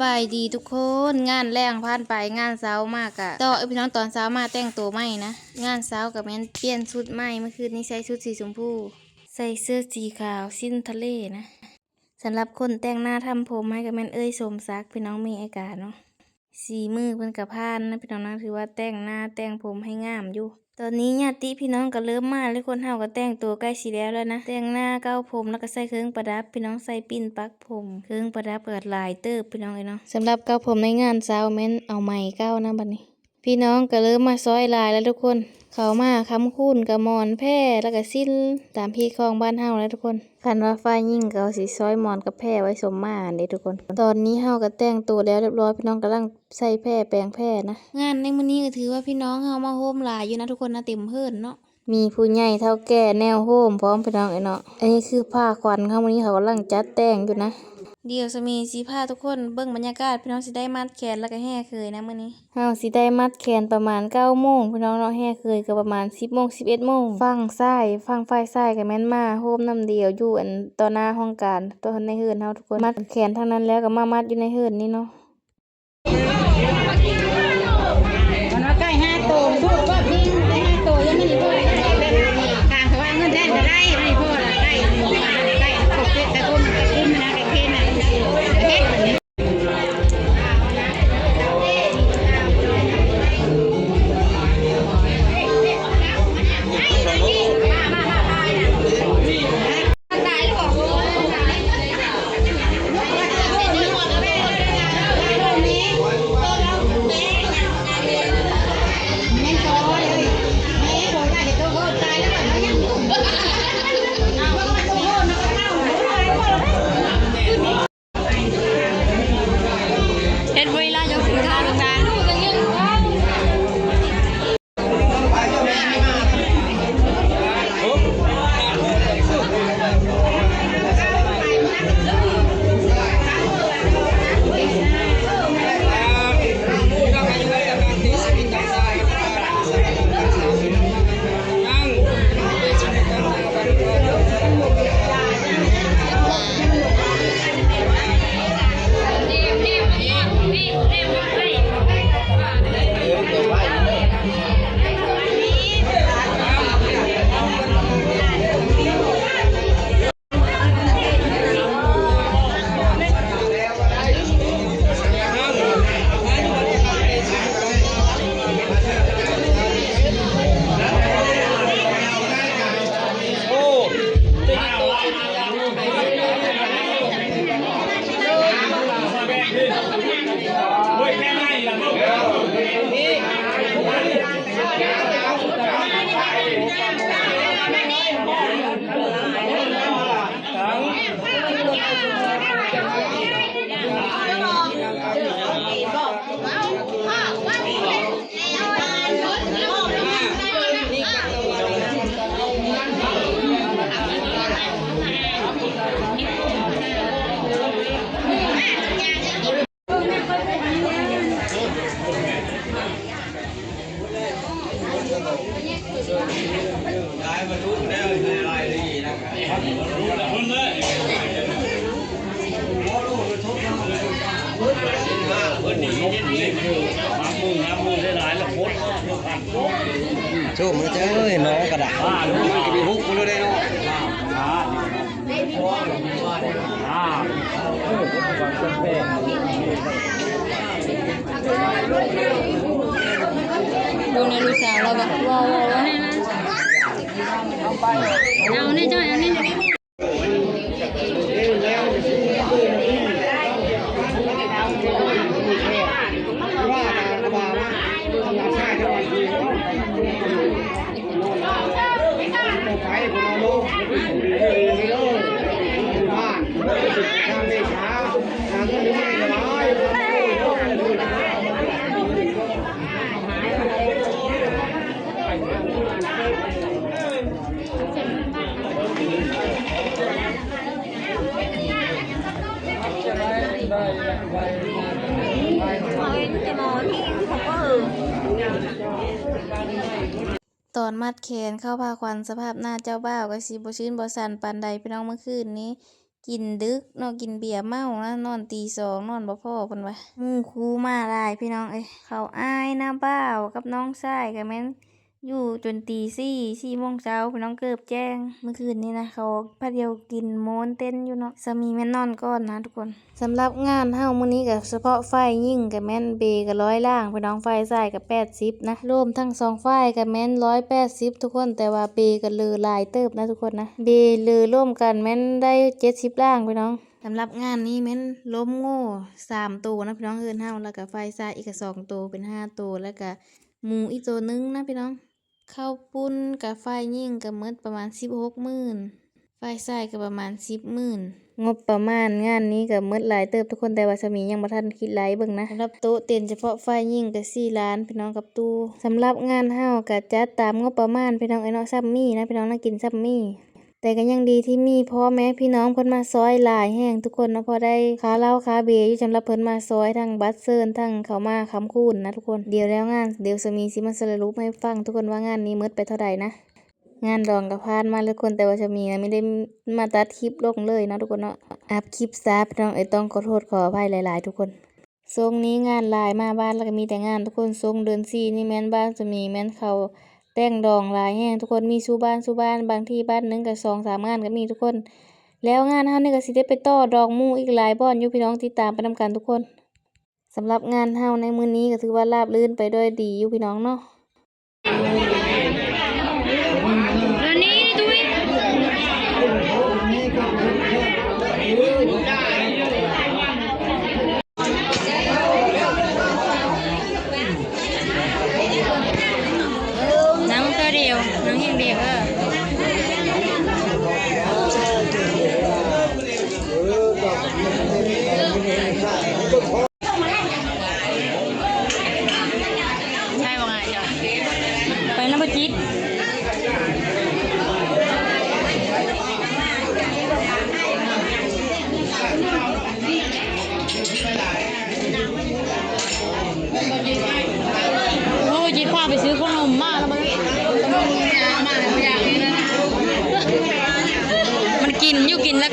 บายดีทุกคนงานแรงผ่านไปงานเช้ามากอะต่อพี่น้องตอนเช้ามาแต่งตัวใหม่นะงานเช้ากับแม่นเปลี่ยนชุดใหม่เมื่อคืนนี้ใส่ชุดสีชมพูใส่เสื้อสีขาวสิ้นทะเลนะสำหรับคนแต่งหน้าทำผมให้กับแม่นสมศักดิ์พี่น้องมีอากาศเนาะสีมือเพิ่นกับพานนะพี่น้องนะถือว่าแต่งหน้าแต่งผมให้งามอยู่ตอนนี้ญาติพี่น้องก็เริ่มมาแล้วคนเฮาก็แต่งตัวใกล้สิแล้วนะแต่งหน้าเก้าผมแล้วก็ใส่เครื่องประดับพี่น้องใส่ปิ้นปักผมเครื่องประดับเกิดลายเติบพี่น้องเนาะสำหรับเก้าผมในงานเช้าแม่นเอาไม้เก้านะบัดนี้พี่น้องก็เริ่มมาซอยลายแล้วทุกคนเขามาค้ำคูนกระมอนแพร่แล้วก็สิ้นตามพี่คลองบ้านเฮาแล้วทุกคนคันว่าฝ้ายยิ่งก็เอาสิซอยมอนกับแพร่ไว้สมมาเด้ทุกคนตอนนี้เฮาก็แต่งตัวแล้วเรียบร้อยพี่น้องกำลังใส่แพร่แปลงแพร่นะงานในมื้อนี้ก็ถือว่าพี่น้องเฮามาโฮมหลายอยู่นะทุกคนนะเต็มเพิ่นเนาะมีผู้ใหญ่เฒ่าแก่แนวโฮมพร้อมพี่น้องเนาะอันนี้คือผ้าขวัญเขามื้อนี้เขากำลังจัดแต่งอยู่นะเดี๋ยวจะมีสีผ้าทุกคนเบิ่งบรรยากาศพี่น้องสิได้มัดแขนแล้วก็แห่เคยนะมื้อนี้เฮาสิได้มัดแขนประมาณ9 โมงพี่น้องเนาะแห่เคยก็ประมาณ10 โมง11 โมงฝั่งซ้ายฝั่งฝ่ายซ้ายก็แม่นมาโฮมน้ำเดียวอยู่ต่อหน้าห้องการตัวในเฮือนเฮาทุกคนมัดแขนทางนั้นแล้วก็มามัดอยู่ในเฮือนนี่เนาะมันว่าใกล้5 ตัวพูดว่าพี่ได้5 ตัวยังไม่ได้พูดทางเขาว่าเงินได้จะได้ไม่พอละใกล้ตกแต่ต้นขึ้นนะไอ้เคนน่ะเฮ็ดสู้มือเจ้ยน้องกระดาษมันก็มีฮุกมันด้วยเนาะดูในลูกสาวเราแบบว้าวนี่นะเอานี่จ้อยเอานี่ตอนมัดแขนเข้าพาควันสภาพหน้าเจ้าบ่าวก็สิบ่ชื้นบ่สั่นปานใดพี่น้องเมื่อคืนนี้ กินดึกเนาะกินเบียร์เมานะนอนตีสองนอนบ่พอเพิ่นว่าหมู่ครูมาหลายพี่น้องเอ้ยเขาอ้ายหน้าบ้าวกับน้องชายก็แม่นอยู่จนตี4 โมงเช้าพี่น้องเกือบแจ้งเมื่อคืนนี้นะเขาพาเดียวกินโมนเต้นอยู่เนาะสามีแม่นนอนก่อนนะทุกคนสำหรับงานเฮามื้อนี้ก็เฉพาะไฟยิ่งก็แม่นเบก็100ล่างพี่น้องไฟซ้ายก็80นะรวมทั้ง2ไฟก็แม่น180ทุกคนแต่ว่าเบก็เลอหลายเติบนะทุกคนนะเบเลอร่วมกันแม่นได้70ล่างพี่น้องสำหรับงานนี้แม่นล้มโง่3ตัวนะพี่น้องเฮือนเฮาแล้วก็ไฟซ้ายอีกก็2ตัวเป็น5ตัวแล้วก็หมูอีกตัวนึงนะพี่น้องข้าวปุ้นกับไฟยิ่งก็หมดประมาณ16,000ไฟซ้ายก็ประมาณ10,000งบประมาณงานนี้ก็หมดหลายเติบทุกคนแต่ว่าสามียังบ่ทันคิดหลายเบิ่งนะสำหรับโต๊ะเต็นเฉพาะไฟยิ่งก็4ล้านพี่น้องกับตู้สำหรับงานเฮาก็จัดตามงบประมาณพี่น้องไอ้เนาะซัมมี่นะพี่น้องน่ากินซัมมี่แต่ก็ยังดีที่มีพ่อแม่พี่น้องเพิ่นมาซอยหลายแห่งทุกคนเนาะพอได้ค่าเหล้าค่าเบียร์อยู่สำหรับเพิ่นมาซอยทั้งบัตรเซิร์นทั้งเขามาค้ำคูณนะทุกคนเดี๋ยวแล้วงานเดี๋ยวสามีสิมาสรุปให้ฟังทุกคนว่างานนี้หมดไปเท่าใดนะงานดองก็ผ่านมาเลยคนแต่ว่าสามีไม่ได้มาตัดคลิปลงเลยเนาะทุกคนเนาะอัพคลิปซะพี่น้องต้องขอโทษขออภัยหลายๆทุกคนทรงนี้งานหลายมาบ้านแล้วก็มีแต่งานทุกคนทรงเดือน4นี่แม่นบ้านสามีแม่นเขาแต่งดองหลายแห่งทุกคนมีสู่บ้านบางที่บ้านนึงก็2-3งานก็มีทุกคนแล้วงานเฮานี่ก็สิได้ไปต่อดองหมู่อีกหลายบ่อนอยู่พี่น้องติดตามไปนำกันทุกคนสำหรับงานเฮาในมื้อนี้ก็ถือว่าราบรื่นไปด้วยดีอยู่พี่น้องเนาะแล้วนี่ตุ้ยน้ำตัวเดียวน้ำอย่างเดียวใช่ว่าไงจ๊ะไปน้ำปลาจิ๊ดโอ้จิ๊ดพาไปซื้อขนมมากแล้วมันกินอยู่กินแล้ว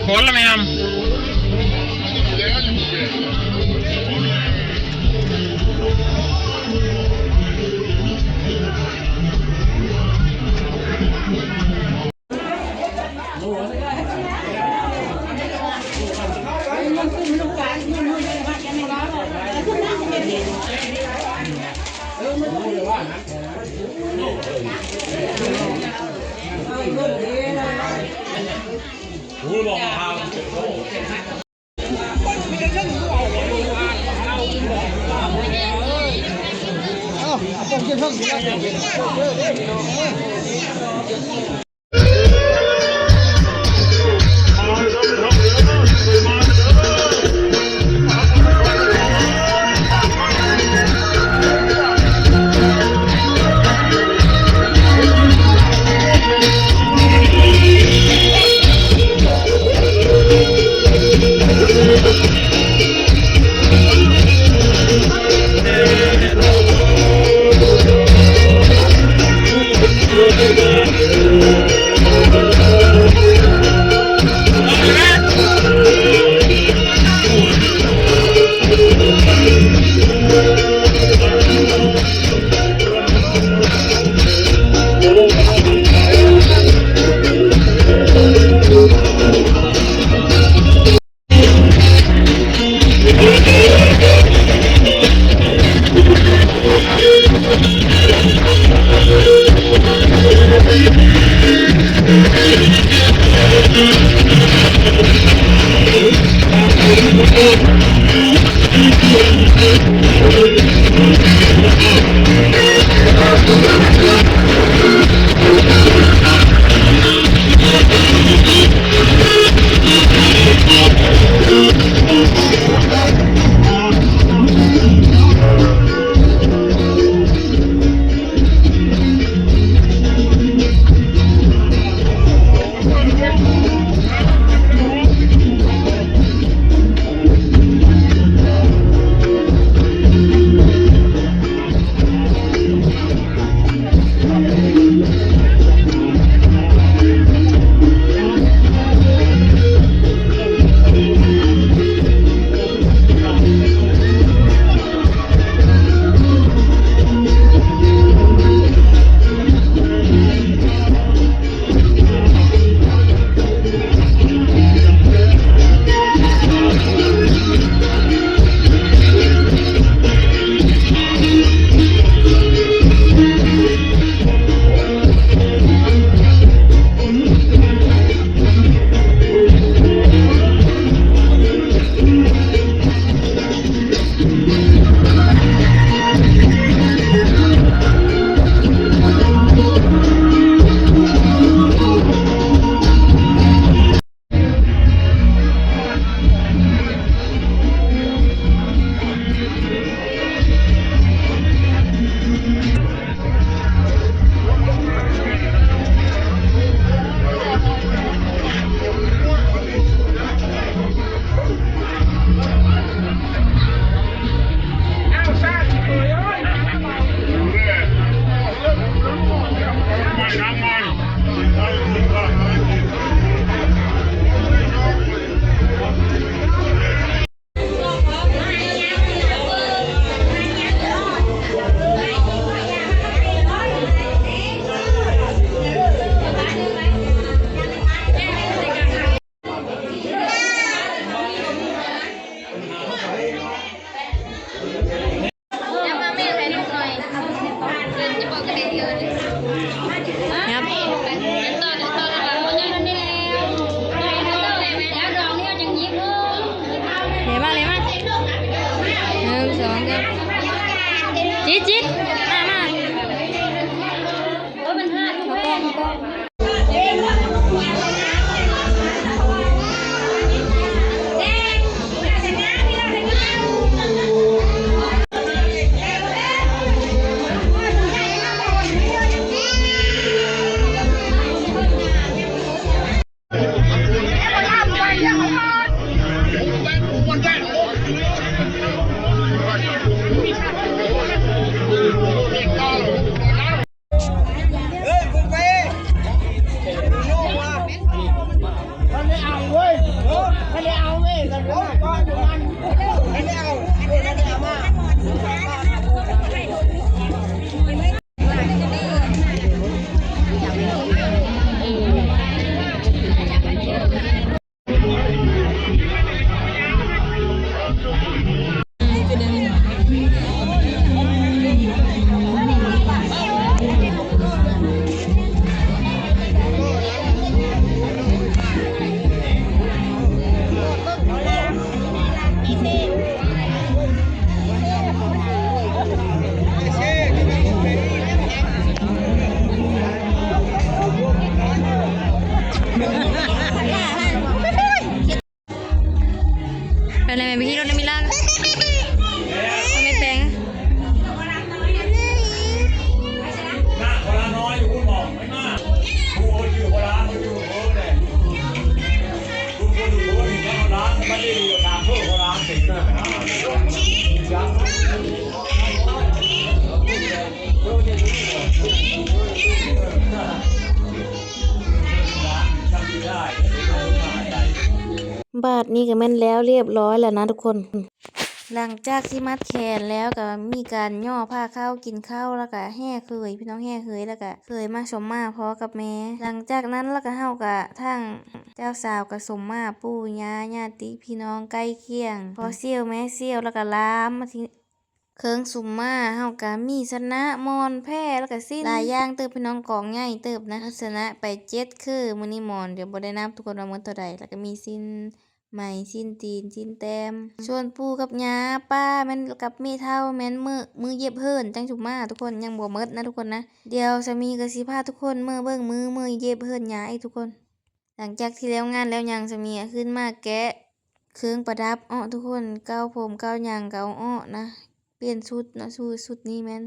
โค้ดแล้วไหมครับรู้บอกทางต้องกินเพิ่ม จิ๊ดมาโอ้เป็นห้าทุกแม่ไปเลยไปที่รถได้มิล่าไม่แปลง หน้าคนละน้อยอยู่คุณบอกไม่มากผู้คนอยู่คนละคนอยู่คนเลยคุณคนอยู่คนอยู่คนละไม่ได้อยู่ตามพวกคนละติดบาทนี้ก็แม่นแล้วเรียบร้อยแล้วนะทุกคน หลังจากที่มัดแขนแล้วก็มีการย่อผ้าเข้ากินข้าวแล้วก็แห่เคยพี่น้องแห่เคยแล้วก็เคยมาสมมาพอกับแม่หลังจากนั้นแล้วก็เฮาก็ทั้งเจ้าสาวก็สมมาปู่ย่าญาติพี่น้องใกล้เคียงพอเซี่ยวแม่เซี่ยวแล้วก็ลามมาที่เครื่องสุมมาเฮาก็มีสนะมอนแพร่แล้วก็สิ้นหลายอย่างเติบพี่น้องกองใหญ่เติบนะสนะไป7คือมื้อนี้มอนเดี๋ยวบ่ได้นับทุกคนว่ามื้อเท่าใดแล้วก็มีสิ้นไหมสิ้นตีนสิ้นแต้มส่วนปู่กับย่าป้าแม่นกับแม่เฒ่าแม่นมือเย็บเฮิรนจังจุมาทุกคนยังบ่หมดนะทุกคนนะเดี๋ยวสามีก็สิพาทุกคนเบิ่งมือเย็บเฮิรนย่าอีกทุกคนหลังจากที่แล้วงานแล้วยังสามีขึ้นมาแกะเครื่องประดับทุกคนเกาผมเกาหยังเกานะเปลี่ยนชุดเนาะชุดนี้แม่น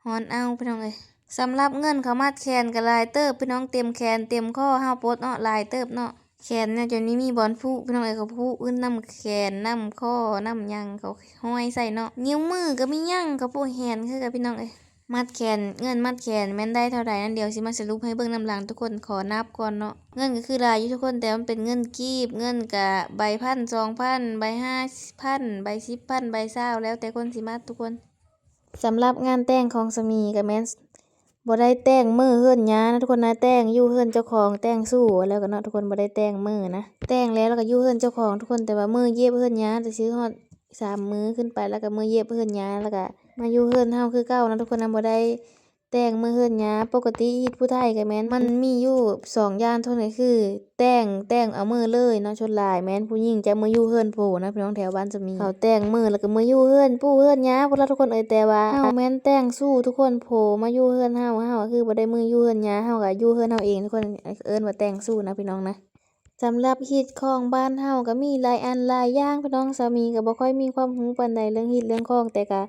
ฮอนเอาพี่น้องเอ้ยสำหรับเงินเขามัดแขนก็หลายเติบพี่น้องเต็มแขนเต็มข้อเฮาปลดหลายเติบเนาะแขนเนี่ยจนนี้มีบอลผู้พี่น้องเอ้ยเขาผู้อื่นนำแขนนำข้อนำยังเขาห้อยใส่เนาะนิ้วมือก็มียังเขาผู้แขนคือกับพี่น้องเอ้ยมัดแขนเงินมัดแขนแม่นได้เท่าใดนั่นเดี๋ยวสิมาสรุปให้เบิ่งนำหลังทุกคนขอนับก่อนเนาะเงินก็คือหลายอยู่ทุกคนแต่มันเป็นเงินกีบเงินกะใบ1,000 2,000ใบ5,000ใบ10,000ใบ20แล้วแต่คนสิมัดทุกคนสำหรับงานแต่งของสามีก็แม่นบ่ได้แต่งมือเฮือนหยานะทุกคนนะแต่งอยู่เฮือนเจ้าของแต่งสู้แล้วก็เนาะทุกคนบ่ได้แต่งมือนะแต่งแล้วก็อยู่เฮือนเจ้าของทุกคนแต่ว่ามือเย็บเฮือนหยาจะซื้อฮอด3 มื้อขึ้นไปแล้วก็มือเย็บเฮือนหยาแล้วก็มาอยู่เฮือนเฮาคือเก่านะทุกคนนะบ่ได้แต่งมือเฮือนหยาปกติฮิตผู้ไทยก็แม่นมันมีอยู่2อย่างเท่านั้นคือแต่งเอามือเลยเนาะชนลายแม่นผู้หญิงจะมืออยู่เฮือนโผนะพี่น้องแถวบ้านจะมีเขาแต่งมือแล้วก็มืออยู่เฮือนปู่เฮือนหยาพุ่นละทุกคนแต่ว่าเฮาแม่นแต่งสู้ทุกคนโผมาอยู่เฮือนเฮาก็คือบ่ได้มืออยู่เฮือนหยาเฮาก็อยู่เฮือนเฮาเองทุกคนเอิ้นว่าแต่งสู้นะพี่น้องนะสำหรับฮิตของบ้านเฮาก็มีหลายอันหลายอย่างพี่น้องสามีก็บ่ค่อยมีความรู้ปานใดเรื่องฮิตเรื่องของแต่ก็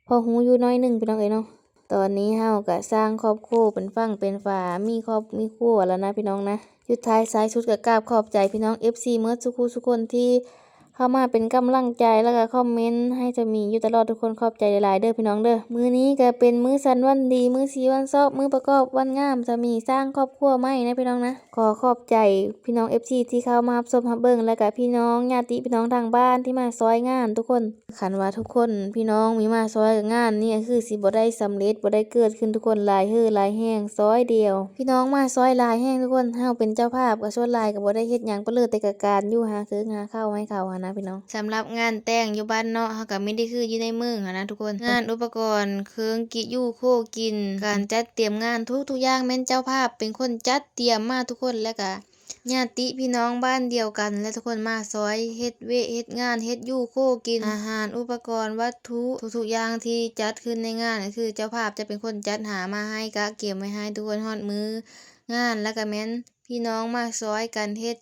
พอรู้อยู่น้อยหนึงพี่น้องเนาะตอนนี้เฮาก็สร้างครอบครัวเป็นฝั่งเป็นฝามีครอบมีครัวแล้วนะพี่น้องนะสุดท้ายสายสุดก็กราบขอบใจพี่น้อง FC เมิดทุกคนที่เข้ามาเป็นกำลังใจแล้วก็คอมเมนต์ให้จะมีอยู่ตลอดทุกคนขอบใจหลายๆเด้อพี่น้องเด้อมื้อนี้ก็เป็นมื้อสันวันดีมื้อสีวันเสาร์มื้อประกอบวันงามจะมีสร้างครอบครัวใหม่นะพี่น้องนะขอขอบใจพี่น้อง FC ที่เข้ามารับชมรับเบิ่งแล้วก็พี่น้องญาติพี่น้องทางบ้านที่มาซอยงานทุกคนคันว่าทุกคนพี่น้องมีมาซอยงานนี่คือสิบ่ได้สำเร็จบ่ได้เกิดขึ้นทุกคนหลายหลายแห่งซอยเดียวพี่น้องมาซอยหลายแห่งทุกคนเฮาเป็นเจ้าภาพก็ส่วนหลายก็บ่ได้เฮ็ดหยังเปลือแต่กะการอยู่หาซื้อหาข้าวให้เขานะพี่น้องสำหรับงานแต่งอยู่บ้านเนาะเฮาก็ไม่ได้คืออยู่ในเมืองนะทุกคนงานอุปกรณ์เครื่องกิอยู่โคกินการจัดเตรียมงานทุกอย่างแม่นเจ้าภาพเป็นคนจัดเตรียมมาทุกคนแล้วก็ ญาติพี่น้องบ้านเดียวกันและทุกคนมาซอยเฮ็ดเฮ็ดงานเฮ็ดอยู่โคกินอาหารอุปกรณ์วัตถุทุกๆอย่างที่จัดขึ้นในงานก็คือเจ้าภาพจะเป็นคนจัดหามาให้กะเก็บไว้ให้ทุกคนฮอดมืองานแล้วก็แม่นพี่น้องมาซอยกันเฮ็ด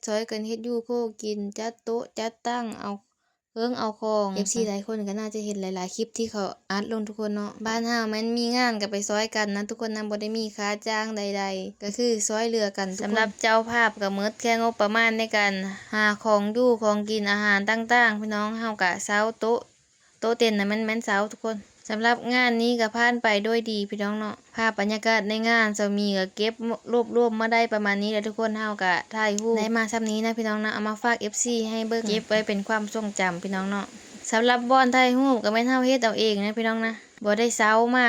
อยู่โคกินจัดโต๊ะจัดตั้งเอาเอาของ FC หลายคนก็น่าจะเห็นหลายๆคลิปที่เขาอัดลงทุกคนเนาะบ้านเฮาแม่นมีงานก็ไปซอยกันนะทุกคนนะบ่ได้มีค่าจ้างใดๆก็คือซอยเหลือกันสำหรับเจ้าภาพก็หมดแค่งบประมาณในการหาของอยู่ของกินอาหารต่างๆพี่น้องเฮาก็เซาโต๊ะเต็นท์น่ะแม่นเซาทุกคนสำหรับงานนี้ก็ผ่านไปด้วยดีพี่น้องเนาะภาพบรรยากาศในงานจะมีก็เก็บรวบมาได้ประมาณนี้แล้วทุกคนเฮาก็ถ่ายรูปได้มาซ้ำนี้นะพี่น้องนะเอามาฝาก FC ให้เบิ่งเก็บไว้เป็นความทรงจำพี่น้องเนาะสำหรับบอนถ่ายรูปก็แม่นเฮาเฮ็ดเอาเองนะพี่น้องนะบ่ได้เซามา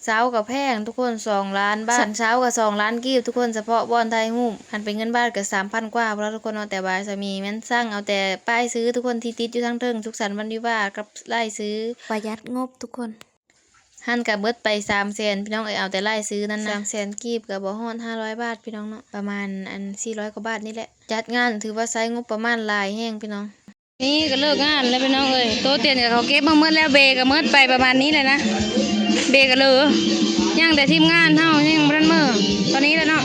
เซากับแพงทุกคน2 ล้านบาทเซากับ2 ล้านกีบทุกคนเฉพาะบอนถ่ายรูปหันเป็นเงินบาทก็ 3,000 กว่าพอแล้วทุกคนเนาะแต่ว่าจะมีแม่นสร้างเอาแต่ป้ายซื้อทุกคนที่ติดอยู่ทั้งเทิงสุขสันต์วันวิวาห์กับไล่ซื้อประหยัดงบทุกคนหันกับเบิดไป300,000พี่น้องเอาแต่ไล่ซื้อนั่นนะ300,000กีบก็บ่ฮอด500 บาทพี่น้องเนาะประมาณ400 กว่าบาทนี่แหละจัดงานถือว่าใช้งบประมาณหลายแฮงพี่น้องนี่ก็เลิกงานแล้วพี่น้องโต๊ะเตียนกับเขาเก็บมาเมื่อแล้วเบก็เมื่อไปประมาณนี้เลยนะเบก็เลยยังแต่ทีมงานเฮายังบ่ทันมื้อตอนนี้แล้วเนาะ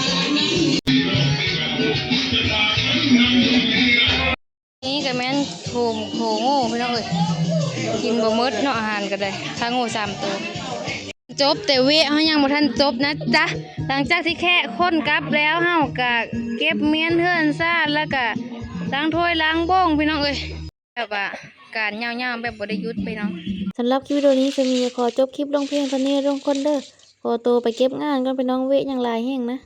นี่ก็แม่นโหโง่พี่น้องกินบ่หมดเนาะอาหารก็ได้ถ้าโง่3 ตัวจบแต่เวะเฮายังบ่ทันจบนะจ๊ะหลังจากที่แค่คนกลับแล้วเฮาก็เก็บเมียนเฮือนซ่าแล้วก็ล้างถ้วยล้างบ้งพี่น้องแบบว่าการยาวๆแบบบ่ได้หยุดพี่น้องสำหรับคลิปวิดีโอนี้จะมีขอจบคลิปลงเพียงเท่านี้ทุกคนเด้อขอตัวไปเก็บงานก่อนพี่น้องเวะยังหลายแห่งนะ